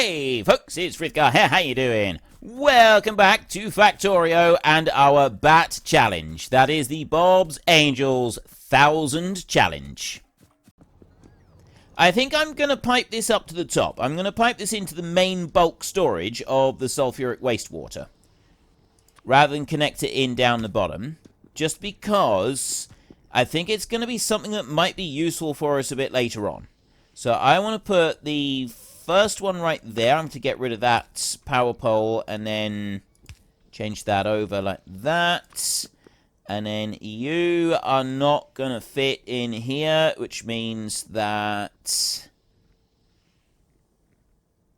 Hey folks, it's Frithgar here, how you doing? Welcome back to Factorio and our Bat Challenge. That is the Bob's Angels 1000 Challenge. I think I'm going to pipe this up to the top. I'm going to pipe this into the main bulk storage of the sulfuric wastewater, rather than connect it in down the bottom, just because I think it's going to be something that might be useful for us a bit later on. So I want to put the first one right there. I'm going to get rid of that power pole and then change that over like that. And then you are not going to fit in here, which means that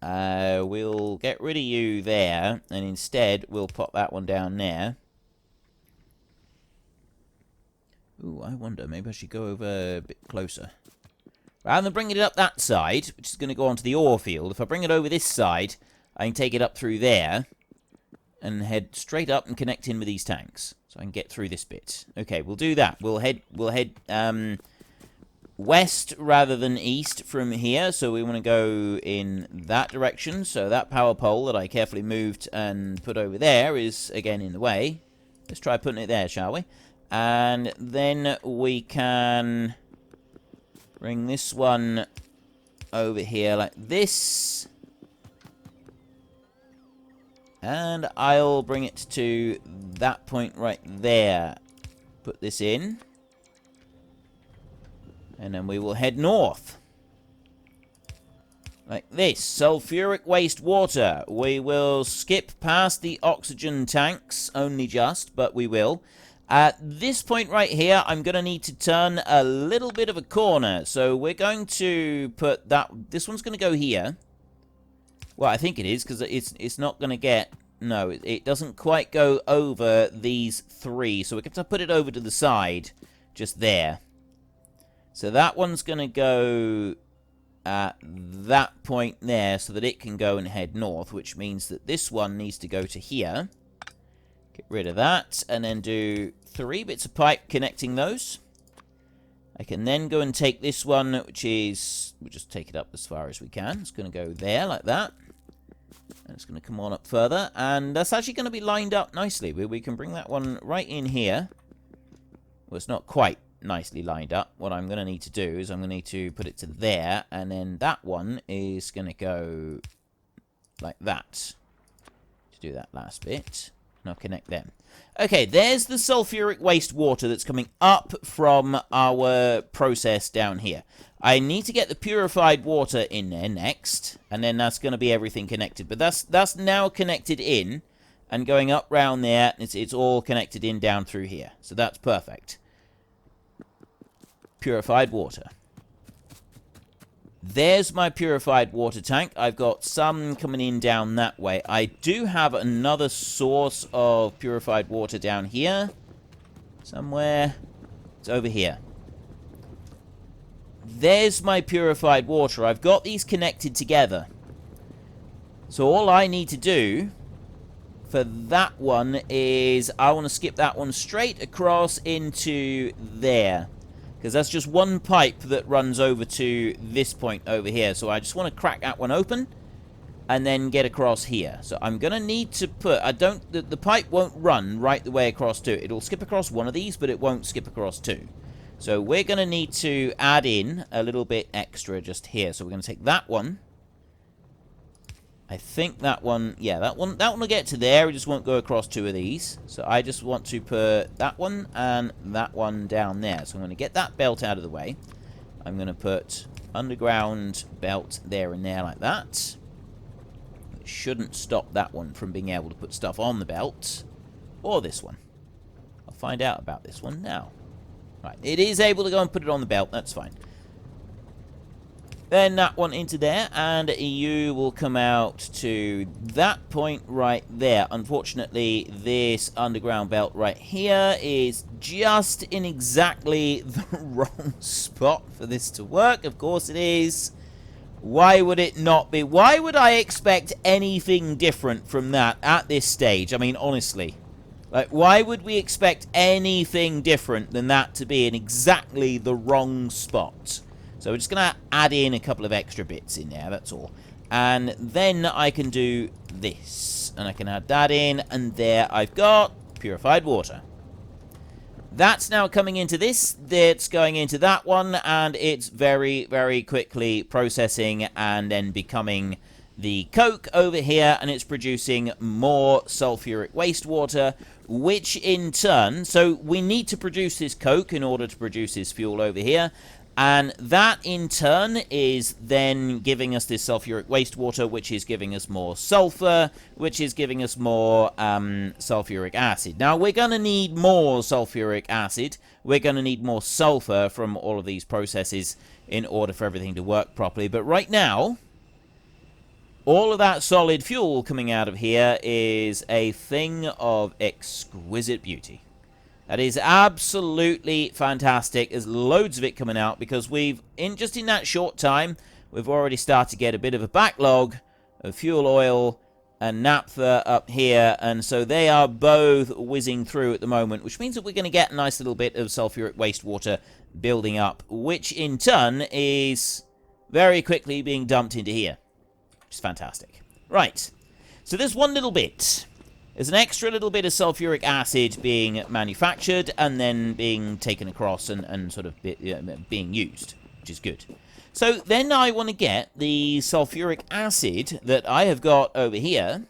we'll get rid of you there, and instead we'll pop that one down there. Ooh, I wonder, maybe I should go over a bit closer. Rather than bringing it up that side, which is going to go onto the ore field, if I bring it over this side, I can take it up through there and head straight up and connect in with these tanks. So I can get through this bit. Okay, we'll do that. We'll head west rather than east from here. So we want to go in that direction. So that power pole that I carefully moved and put over there is again in the way. Let's try putting it there, shall we? And then we can bring this one over here like this. And I'll bring it to that point right there. Put this in. And then we will head north. Like this. Sulfuric wastewater. We will skip past the oxygen tanks. Only just, but we will. At this point right here, I'm going to need to turn a little bit of a corner. So we're going to put that... This one's going to go here. Well, I think it is, because it's not going to get... No, it doesn't quite go over these three. So we have to put it over to the side, just there. So that one's going to go at that point there, so that it can go and head north, which means that this one needs to go to here. Get rid of that, and then do 3 bits of pipe connecting those. I can then go and take this one, which is... We'll just take it up as far as we can. It's going to go there, like that. And it's going to come on up further. And that's actually going to be lined up nicely. We can bring that one right in here. Well, it's not quite nicely lined up. What I'm going to need to do is I'm going to need to put it to there. And then that one is going to go like that. To do that last bit. And I'll connect them. Okay, there's the sulfuric wastewater that's coming up from our process down here. I need to get the purified water in there next, and then that's going to be everything connected. But that's now connected in, and going up round there, it's all connected in down through here. So that's perfect. Purified water. There's my purified water tank. I've got some coming in down that way. I do have another source of purified water down here. Somewhere. It's over here. There's my purified water. I've got these connected together. So all I need to do for that one is I want to skip that one straight across into there. Because that's just one pipe that runs over to this point over here. So I just want to crack that one open and then get across here. So I'm going to need to put... The pipe won't run right the way across to it. It'll skip across one of these, but it won't skip across two. So we're going to need to add in a little bit extra just here. So we're going to take that one. I think that one... Yeah, that one will get to there. It just won't go across two of these. So I just want to put that one and that one down there. So I'm going to get that belt out of the way. I'm going to put underground belt there and there like that. It shouldn't stop that one from being able to put stuff on the belt. Or this one. I'll find out about this one now. Right, it is able to go and put it on the belt. That's fine. Then that one into there, and you will come out to that point right there. Unfortunately, this underground belt right here is just in exactly the wrong spot for this to work. Of course it is. Why would it not be? Why would I expect anything different from that at this stage? I mean, honestly. Like, why would we expect anything different than that to be in exactly the wrong spot? So we're just going to add in a couple of extra bits in there, that's all. And then I can do this. And I can add that in, and there I've got purified water. That's now coming into this, it's going into that one, and it's very, very quickly processing and then becoming the coke over here, and it's producing more sulfuric wastewater, which in turn, so we need to produce this coke in order to produce this fuel over here, and that in turn is then giving us this sulfuric wastewater, which is giving us more sulfur, which is giving us more sulfuric acid. Now, we're going to need more sulfuric acid. We're going to need more sulfur from all of these processes in order for everything to work properly. But right now, all of that solid fuel coming out of here is a thing of exquisite beauty. That is absolutely fantastic. There's loads of it coming out because we've, in that short time, we've already started to get a bit of a backlog of fuel oil and naphtha up here. And so they are both whizzing through at the moment, which means that we're going to get a nice little bit of sulfuric wastewater building up, which in turn is very quickly being dumped into here, which is fantastic. Right, so there's one little bit. There's an extra little bit of sulfuric acid being manufactured and then being taken across and sort of being used, which is good. So then I want to get the sulfuric acid that I have got over here,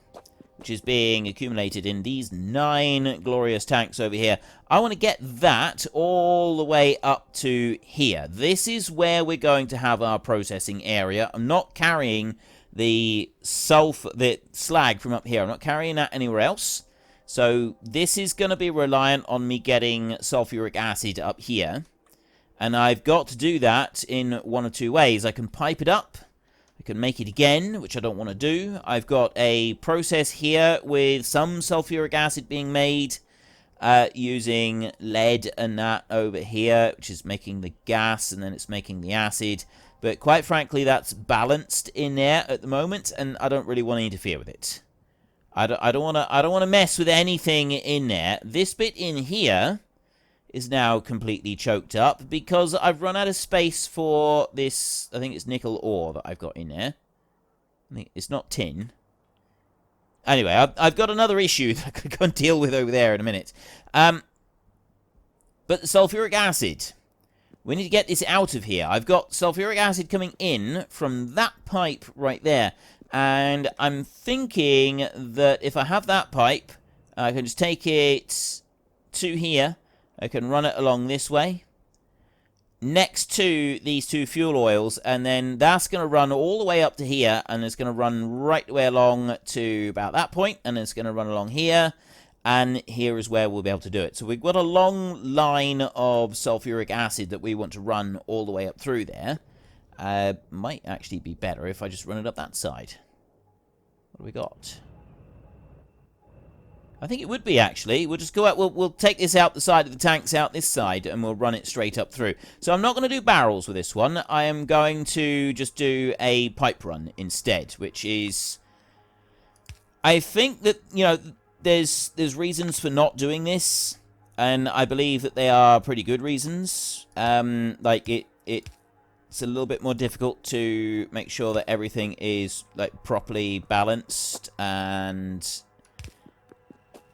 which is being accumulated in these 9 glorious tanks over here. I want to get that all the way up to here. This is where we're going to have our processing area. I'm not carrying the slag from up here. I'm not carrying that anywhere else. So this is going to be reliant on me getting sulfuric acid up here. And I've got to do that in one of two ways. I can pipe it up. I can make it again, which I don't want to do. I've got a process here with some sulfuric acid being made using lead and that over here, which is making the gas, and then it's making the acid. But quite frankly, that's balanced in there at the moment, and I don't really want to interfere with it. I don't want to mess with anything in there. This bit in here is now completely choked up because I've run out of space for this. I think it's nickel ore that I've got in there. I think it's not tin. Anyway, I've got another issue that I could go and deal with over there in a minute. But the sulfuric acid. We need to get this out of here. I've got sulfuric acid coming in from that pipe right there. And I'm thinking that if I have that pipe, I can just take it to here. I can run it along this way, next to these 2 fuel oils, and then that's going to run all the way up to here, and it's going to run right the way along to about that point, and it's going to run along here, and here is where we'll be able to do it. So we've got a long line of sulfuric acid that we want to run all the way up through there. Might actually be better if I just run it up that side. What do we got? I think it would be, actually. We'll just go out. We'll take this out the side of the tanks, out this side, and we'll run it straight up through. So I'm not going to do barrels with this one. I am going to just do a pipe run instead, which is... I think that, you know, there's reasons for not doing this, and I believe that they are pretty good reasons. Like, it's a little bit more difficult to make sure that everything is, like, properly balanced, and...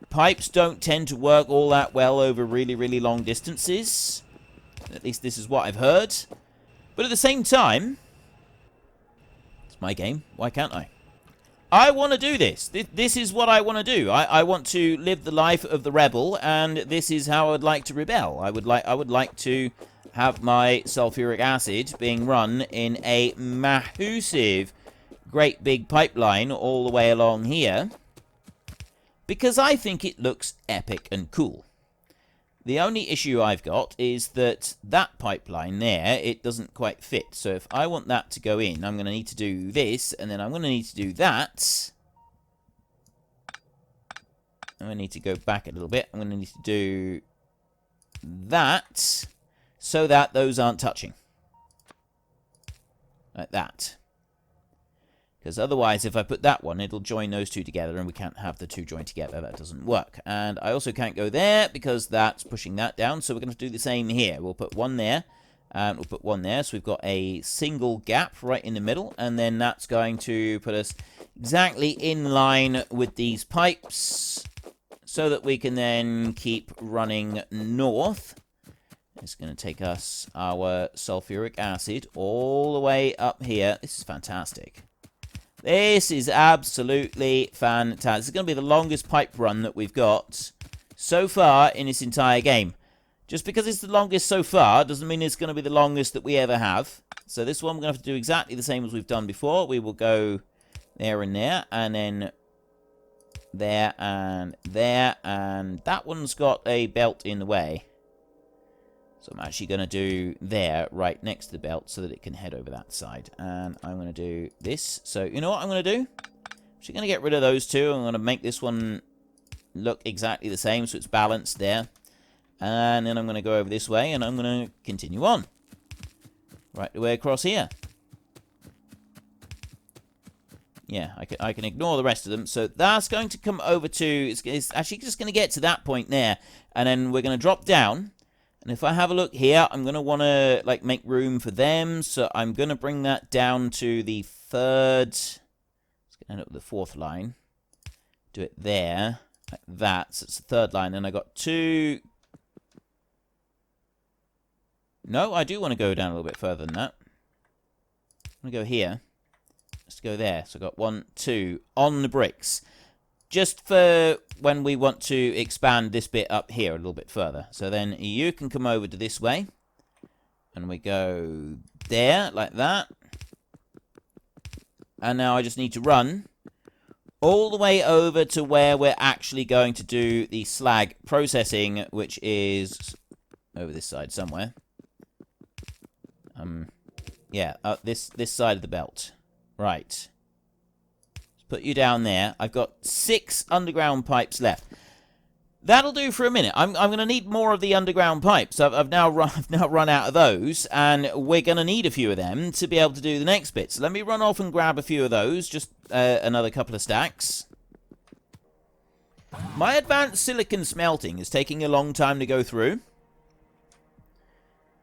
Pipes don't tend to work all that well over really, really long distances. At least this is what I've heard. But at the same time, it's my game. Why can't I? I want to do this. This is what I want to do. I want to live the life of the rebel, and this is how I would like to rebel. I would like to have my sulfuric acid being run in a massive, great big pipeline all the way along here. Because I think it looks epic and cool. The only issue I've got is that that pipeline there, it doesn't quite fit. So if I want that to go in, I'm going to need to do this, and then I'm going to need to do that. I'm going to need to go back a little bit. I'm going to need to do that, so that those aren't touching. Like that. Because otherwise, if I put that one, it'll join those two together, and we can't have the two joined together. That doesn't work. And I also can't go there, because that's pushing that down, so we're going to do the same here. We'll put one there, And we'll put one there. So we've got a single gap right in the middle. And then that's going to put us exactly in line with these pipes, so that we can then keep running north. It's going to take us our sulfuric acid all the way up here. This is fantastic. This is absolutely fantastic. This is going to be the longest pipe run that we've got so far in this entire game. Just because it's the longest so far doesn't mean it's going to be the longest that we ever have. So this one we're going to have to do exactly the same as we've done before. We will go there and there, and then there and there, and that one's got a belt in the way. So I'm actually going to do there, right next to the belt, so that it can head over that side. And I'm going to do this. So, you know what I'm going to do? I'm actually going to get rid of those two. I'm going to make this one look exactly the same, so it's balanced there. And then I'm going to go over this way, and I'm going to continue on. Right the way across here. Yeah, I can ignore the rest of them. So that's going to come over to... It's actually just going to get to that point there. And then we're going to drop down. And if I have a look here, I'm going to want to, like, make room for them. So I'm going to bring that down to the third... Let's end up with the fourth line. Do it there. Like that. So it's the third line. And I got two... No, I do want to go down a little bit further than that. I'm going to go here. Let's go there. So I've got 1, 2 on the bricks. Just for when we want to expand this bit up here a little bit further. So then you can come over to this way. And we go there, like that. And now I just need to run all the way over to where we're actually going to do the slag processing, which is over this side somewhere. Yeah, this side of the belt. Right. Let's put you down there. I've got 6 underground pipes left. That'll do for a minute. I'm going to need more of the underground pipes. I've now run out of those, and we're going to need a few of them to be able to do the next bit. So let me run off and grab a few of those. Just another couple of stacks. My advanced silicon smelting is taking a long time to go through.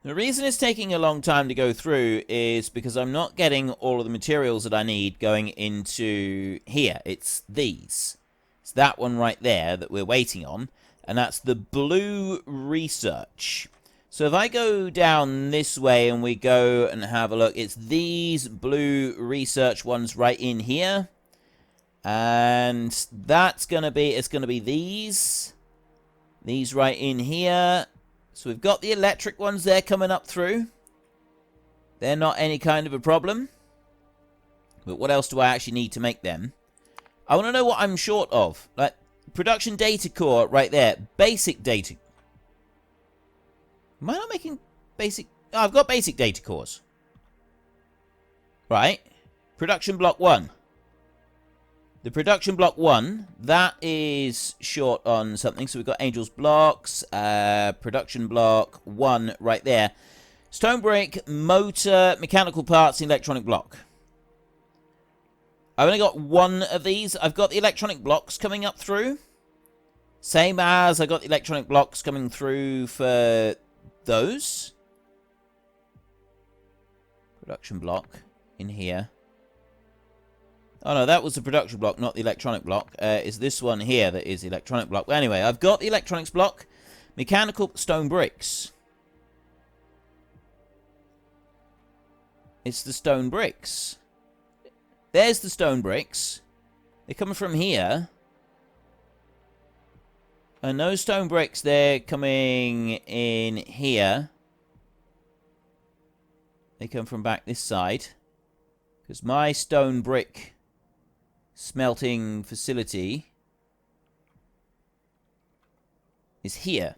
The reason it's taking a long time to go through is because I'm not getting all of the materials that I need going into here. It's these. It's that one right there that we're waiting on. And that's the blue research. So if I go down this way and we go and have a look, it's these blue research ones right in here. And that's going to be, it's going to be these. These right in here. So we've got the electric ones there coming up through. They're not any kind of a problem. But what else do I actually need to make them? I want to know what I'm short of. Like, production data core right there. Basic data. Am I not making basic... Oh, I've got basic data cores. Right. Production block 1. The production block 1, that is short on something. So we've got Angel's blocks, production block 1 right there. Stone brick, motor, mechanical parts, electronic block. I've only got 1 of these. I've got the electronic blocks coming up through. Same as I got the electronic blocks coming through for those. Production block in here. Oh, no, that was the production block, not the electronic block. It's this one here that is the electronic block. But anyway, I've got the electronics block. Mechanical stone bricks. It's the stone bricks. There's the stone bricks. They're coming from here. And those stone bricks, they're coming in here. They come from back this side. Because my stone brick smelting facility is here.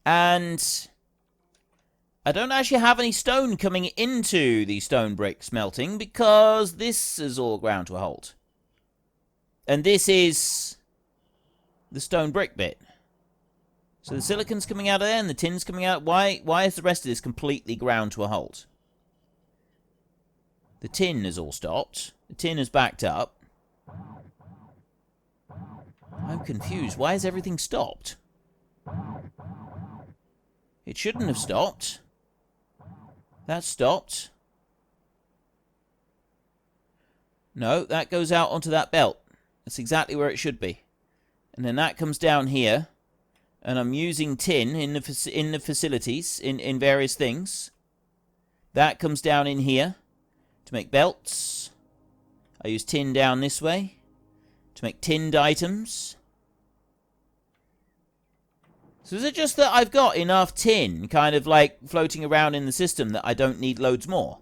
And I don't actually have any stone coming into the stone brick smelting because this is all ground to a halt. And this is the stone brick bit. So the silicon's coming out of there and the tin's coming out. Why is the rest of this completely ground to a halt? The tin has all stopped. The tin has backed up. I'm confused. Why has everything stopped? It shouldn't have stopped. That stopped. No, that goes out onto that belt. That's exactly where it should be. And then that comes down here. And I'm using tin in the facilities, in various things. That comes down in here to make belts. I use tin down this way to make tinned items. So is it just that I've got enough tin kind of like floating around in the system that I don't need loads more?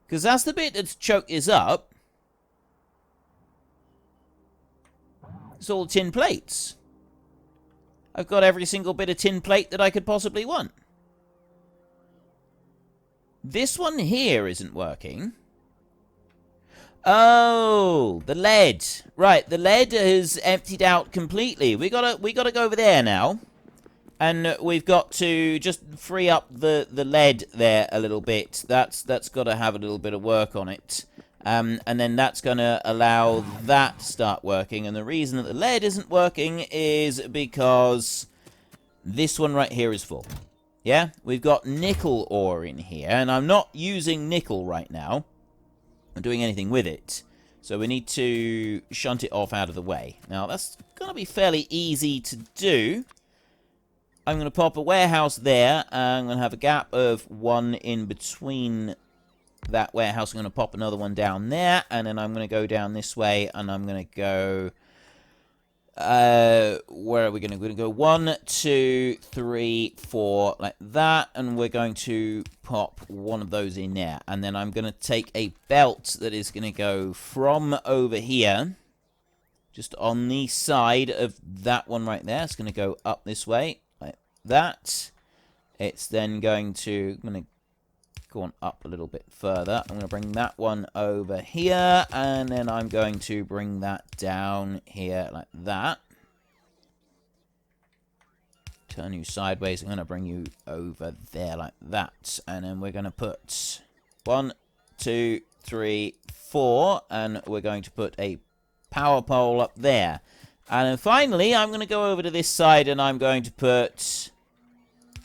Because that's the bit that's choked this up. It's all tin plates. I've got every single bit of tin plate that I could possibly want. This one here isn't working. Oh, the lead. Right, the lead has emptied out completely. We gotta go over there now. And we've got to just free up the lead there a little bit. That's got to have a little bit of work on it. And then that's going to allow that to start working. And the reason that the lead isn't working is because this one right here is full. Yeah? We've got nickel ore in here. And I'm not using nickel right now. I'm doing anything with it. So we need to shunt it off out of the way. Now, that's going to be fairly easy to do. I'm going to pop a warehouse there. And I'm going to have a gap of 1 in between that warehouse. I'm going to pop another one down there. And then I'm going to go down this way. And I'm going to go... where are we going to go? We're going to go 1, 2, 3, 4, like that. And we're going to pop one of those in there. And then I'm going to take a belt that is going to go from over here, just on the side of that one right there. It's going to go up this way, like that. It's then going to, I'm going to go on up a little bit further. I'm going to bring that one over here, and then I'm going to bring that down here like that. Turn you sideways. I'm going to bring you over there like that. And then we're going to put 1, 2, 3, 4, and we're going to put a power pole up there. And then finally, I'm going to go over to this side, and I'm going to put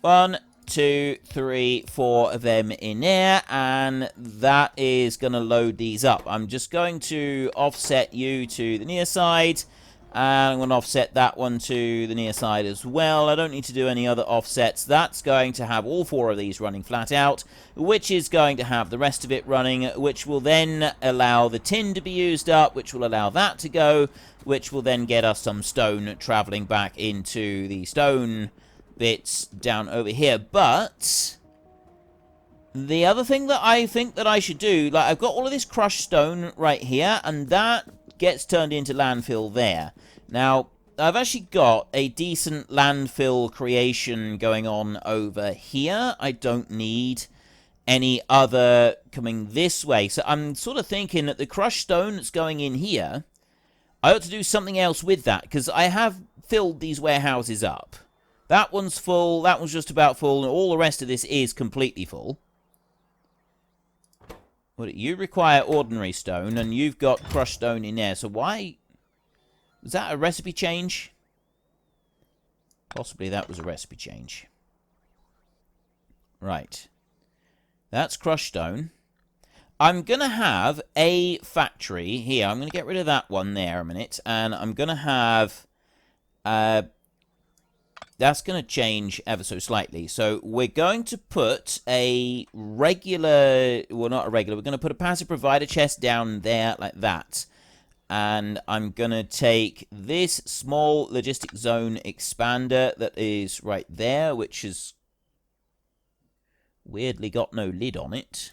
1, 2, 3, 4 of them in there, and that is going to load these up. I'm just going to offset you to the near side, and I'm going to offset that one to the near side as well. I don't need to do any other offsets. That's going to have all 4 of these running flat out, which is going to have the rest of it running, which will then allow the tin to be used up, which will allow that to go, which will then get us some stone traveling back into the stone bits down over here. But the other thing that I think that I should do, like, I've got all of this crushed stone right here, and that gets turned into landfill there. Now, I've actually got a decent landfill creation going on over here. I don't need any other coming this way. So I'm sort of thinking that the crushed stone that's going in here, I ought to do something else with that, because I have filled these warehouses up. That one's full, that one's just about full, and all the rest of this is completely full. Well, you require ordinary stone, and you've got crushed stone in there, so why... Was that a recipe change? Possibly that was a recipe change. Right. That's crushed stone. I'm going to have a factory here. I'm going to get rid of that one there a minute, and I'm going to have... that's going to change ever so slightly. So we're going to put a regular... Well, not a regular. We're going to put a passive provider chest down there like that. And I'm going to take this small logistic zone expander that is right there, which has weirdly got no lid on it.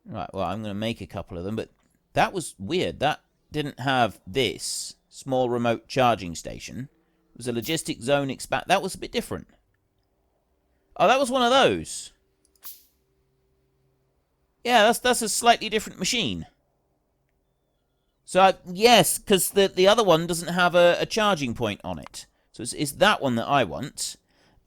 Right, well, I'm going to make a couple of them, but that was weird. That didn't have this small remote charging station. It was a logistic zone expand. That was a bit different. Oh, that was one of those. Yeah, that's a slightly different machine. So, yes, because the other one doesn't have a charging point on it. So it's that one that I want.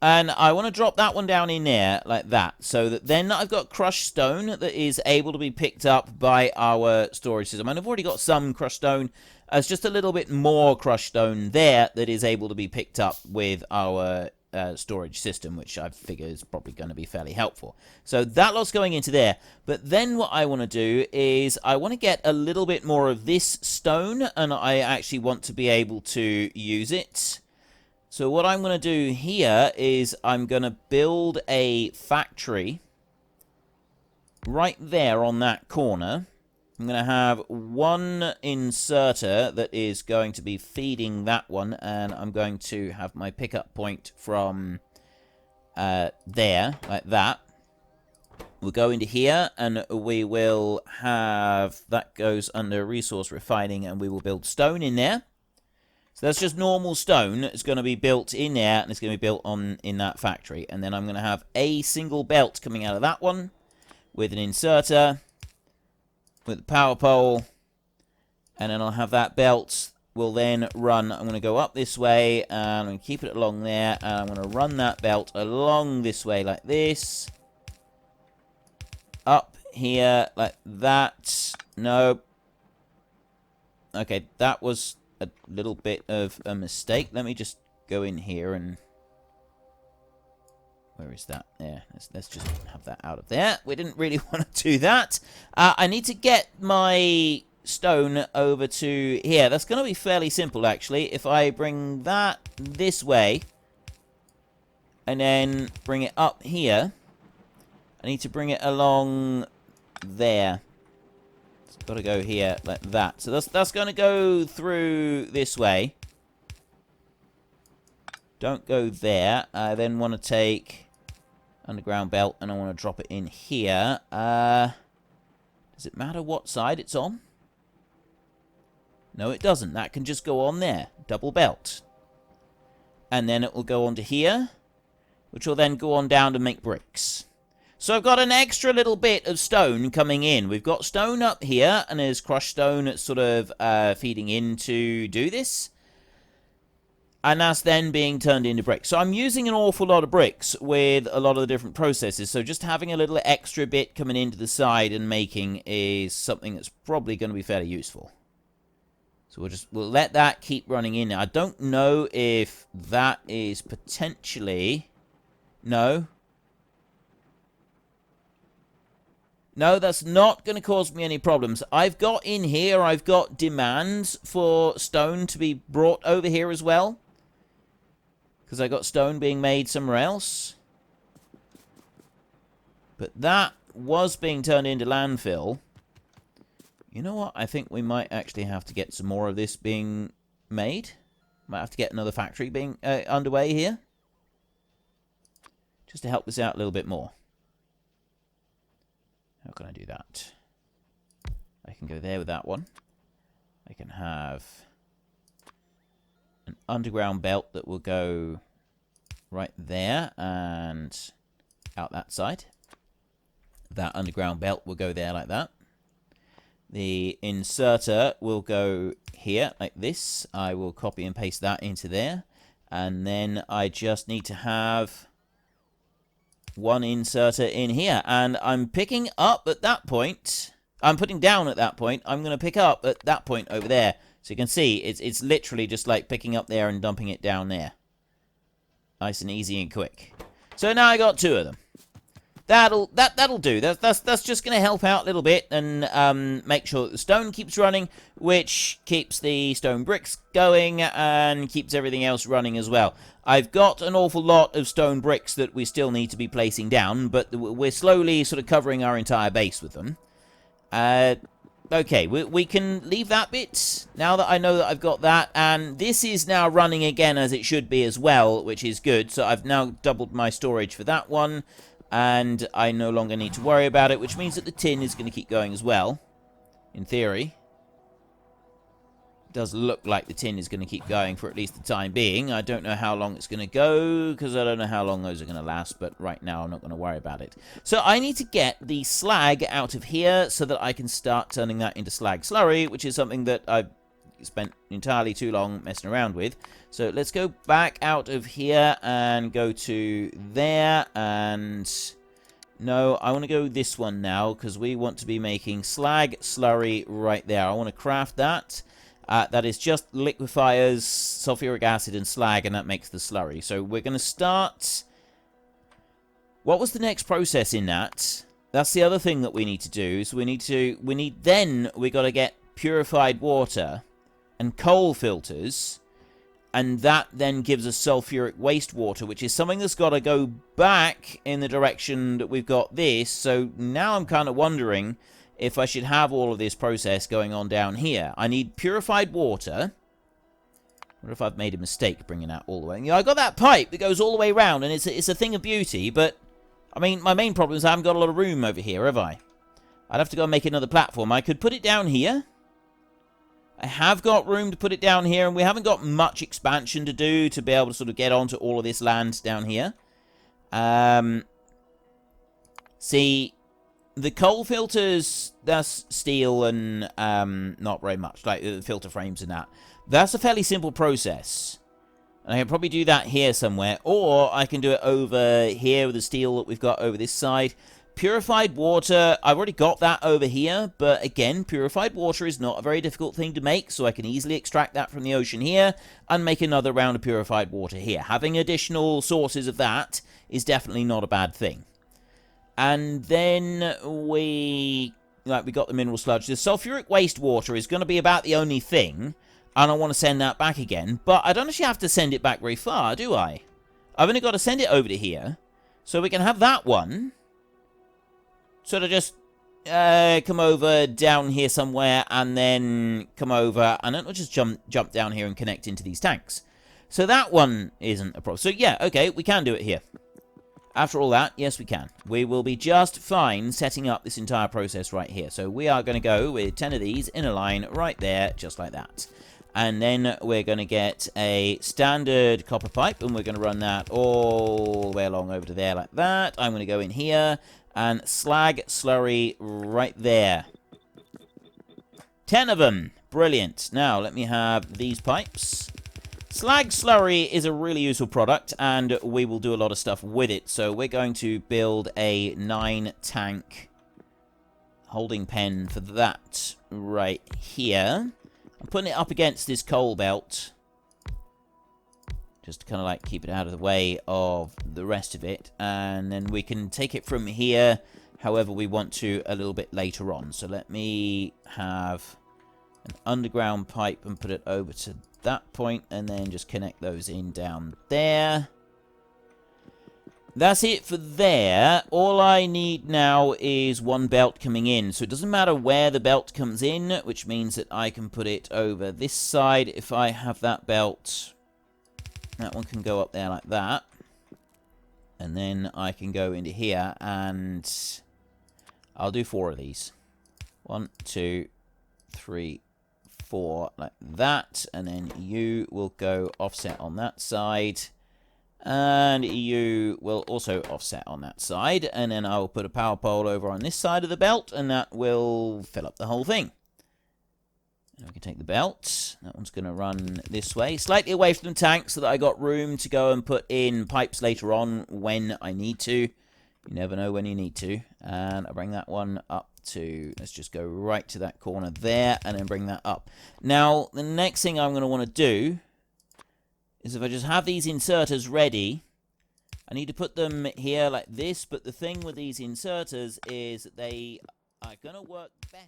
And I want to drop that one down in there like that. So that then I've got crushed stone that is able to be picked up by our storage system. And I've already got some crushed stone. There's just a little bit more crushed stone there that is able to be picked up with our storage system, which I figure is probably going to be fairly helpful. So that lot's going into there. But then what I want to do is I want to get a little bit more of this stone, and I actually want to be able to use it. So what I'm going to do here is I'm going to build a factory right there on that corner. I'm going to have one inserter that is going to be feeding that one, and I'm going to have my pickup point from there, like that. We'll go into here, and we will have... that goes under resource refining, and we will build stone in there. So that's just normal stone. It's going to be built in there, and it's going to be built in that factory. And then I'm going to have a single belt coming out of that one with an inserter, with the power pole, and then I'll have that belt will then run. I'm going to go up this way, and I'm going to keep it along there, and I'm going to run that belt along this way like this. Up here like that. No. Okay, that was a little bit of a mistake. Let me just go in here and... where is that? There. Let's just have that out of there. We didn't really want to do that. I need to get my stone over to here. That's going to be fairly simple, actually. If I bring that this way, and then bring it up here, I need to bring it along there. It's got to go here like that. So that's going to go through this way. Don't go there. I then want to take... underground belt, and I want to drop it in here. Does it matter what side it's on? No, it doesn't. That can just go on there. Double belt. And then it will go onto here, which will then go on down to make bricks. So I've got an extra little bit of stone coming in. We've got stone up here, and there's crushed stone that's sort of feeding in to do this. And that's then being turned into bricks. So I'm using an awful lot of bricks with a lot of the different processes. So just having a little extra bit coming into the side and making is something that's probably going to be fairly useful. So we'll let that keep running in. I don't know if that is potentially... No. No, that's not going to cause me any problems. I've got in here, I've got demands for stone to be brought over here as well. Because I got stone being made somewhere else. But that was being turned into landfill. You know what? I think we might actually have to get some more of this being made. Might have to get another factory being underway here. Just to help this out a little bit more. How can I do that? I can go there with that one. I can have... an underground belt that will go right there and out that side. That underground belt will go there like that. The inserter will go here like this. I will copy and paste that into there. And then I just need to have one inserter in here. And I'm picking up at that point. I'm putting down at that point. I'm going to pick up at that point over there. So you can see, it's literally just like picking up there and dumping it down there. Nice and easy and quick. So now I got two of them. That'll do. That's just going to help out a little bit and make sure that the stone keeps running, which keeps the stone bricks going and keeps everything else running as well. I've got an awful lot of stone bricks that we still need to be placing down, but we're slowly sort of covering our entire base with them. Okay, we can leave that bit now that I know that I've got that. And this is now running again as it should be as well, which is good. So I've now doubled my storage for that one. And I no longer need to worry about it, which means that the tin is going to keep going as well. In theory. It does look like the tin is going to keep going for at least the time being. I don't know how long it's going to go, because I don't know how long those are going to last, but right now I'm not going to worry about it. So I need to get the slag out of here so that I can start turning that into slag slurry, which is something that I've spent entirely too long messing around with. So let's go back out of here and go to there, and no, I want to go this one now, because we want to be making slag slurry right there. I want to craft that. That is just liquefiers, sulfuric acid, and slag, and that makes the slurry. So we're going to start... What was the next process in that? That's the other thing that we need to do. So we got to get purified water and coal filters, and that then gives us sulfuric wastewater, which is something that's got to go back in the direction that we've got this. So now I'm kind of wondering if I should have all of this process going on down here. I need purified water. What if I've made a mistake bringing that all the way? You know, I got that pipe that goes all the way around, and it's a thing of beauty, but I mean, my main problem is I haven't got a lot of room over here, have I? I'd have to go and make another platform. I could put it down here. I have got room to put it down here, and we haven't got much expansion to do to be able to sort of get onto all of this land down here. See, the coal filters, that's steel and not very much, like the filter frames and that. That's a fairly simple process. And I can probably do that here somewhere, or I can do it over here with the steel that we've got over this side. Purified water, I've already got that over here, but again, purified water is not a very difficult thing to make, so I can easily extract that from the ocean here and make another round of purified water here. Having additional sources of that is definitely not a bad thing. And then we got the mineral sludge. The sulfuric wastewater is going to be about the only thing, and I want to send that back again, but I don't actually have to send it back very far, do I? I've only got to send it over to here, so we can have that one sort of just come over down here somewhere, and then come over, and then we'll just jump down here and connect into these tanks. So that one isn't a problem. So yeah, okay, we can do it here. After all that, yes, we can. We will be just fine setting up this entire process right here. So we are going to go with 10 of these in a line right there, just like that. And then we're going to get a standard copper pipe, and we're going to run that all the way along over to there like that. I'm going to go in here and slag slurry right there. 10 of them. Brilliant. Now, let me have these pipes. Slag Slurry is a really useful product, and we will do a lot of stuff with it. So we're going to build a 9-tank holding pen for that right here. I'm putting it up against this coal belt, just to kind of like keep it out of the way of the rest of it. And then we can take it from here however we want to a little bit later on. So let me have an underground pipe and put it over to that point, and then just connect those in down there. That's it for there. All I need now is one belt coming in. So it doesn't matter where the belt comes in, which means that I can put it over this side. If I have that belt, that one can go up there like that. And then I can go into here, and I'll do 4 of these. 1, 2, 3, 4, like that. And then you will go offset on that side. And you will also offset on that side. And then I will put a power pole over on this side of the belt, and that will fill up the whole thing. And we can take the belt. That one's going to run this way, slightly away from the tank, so that I got room to go and put in pipes later on when I need to. You never know when you need to. And I bring that one up to, let's just go right to that corner there, and then bring that up. Now, the next thing I'm going to want to do is, if I just have these inserters ready, I need to put them here like this, but the thing with these inserters is that they are going to work better.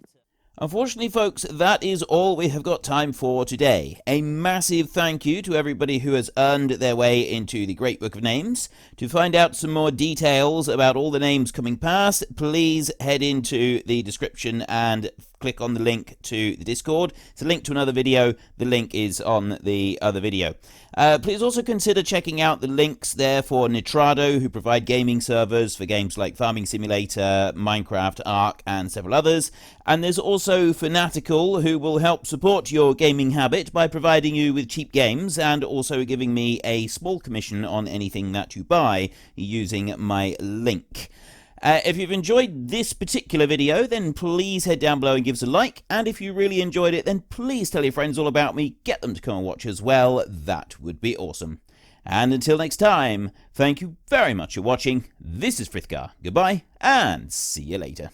Unfortunately, folks, that is all we have got time for today. A massive thank you to everybody who has earned their way into the Great Book of Names. To find out some more details about all the names coming past, please head into the description and click on the link to the Discord. It's a link to another video. The link is on the other video. Please also consider checking out the links there for Nitrado, who provide gaming servers for games like Farming Simulator, Minecraft, Ark, and several others. And there's also Fanatical, who will help support your gaming habit by providing you with cheap games and also giving me a small commission on anything that you buy using my link. If you've enjoyed this particular video, then please head down below and give us a like. And if you really enjoyed it, then please tell your friends all about me. Get them to come and watch as well. That would be awesome. And until next time, thank you very much for watching. This is Frithgar. Goodbye, and see you later.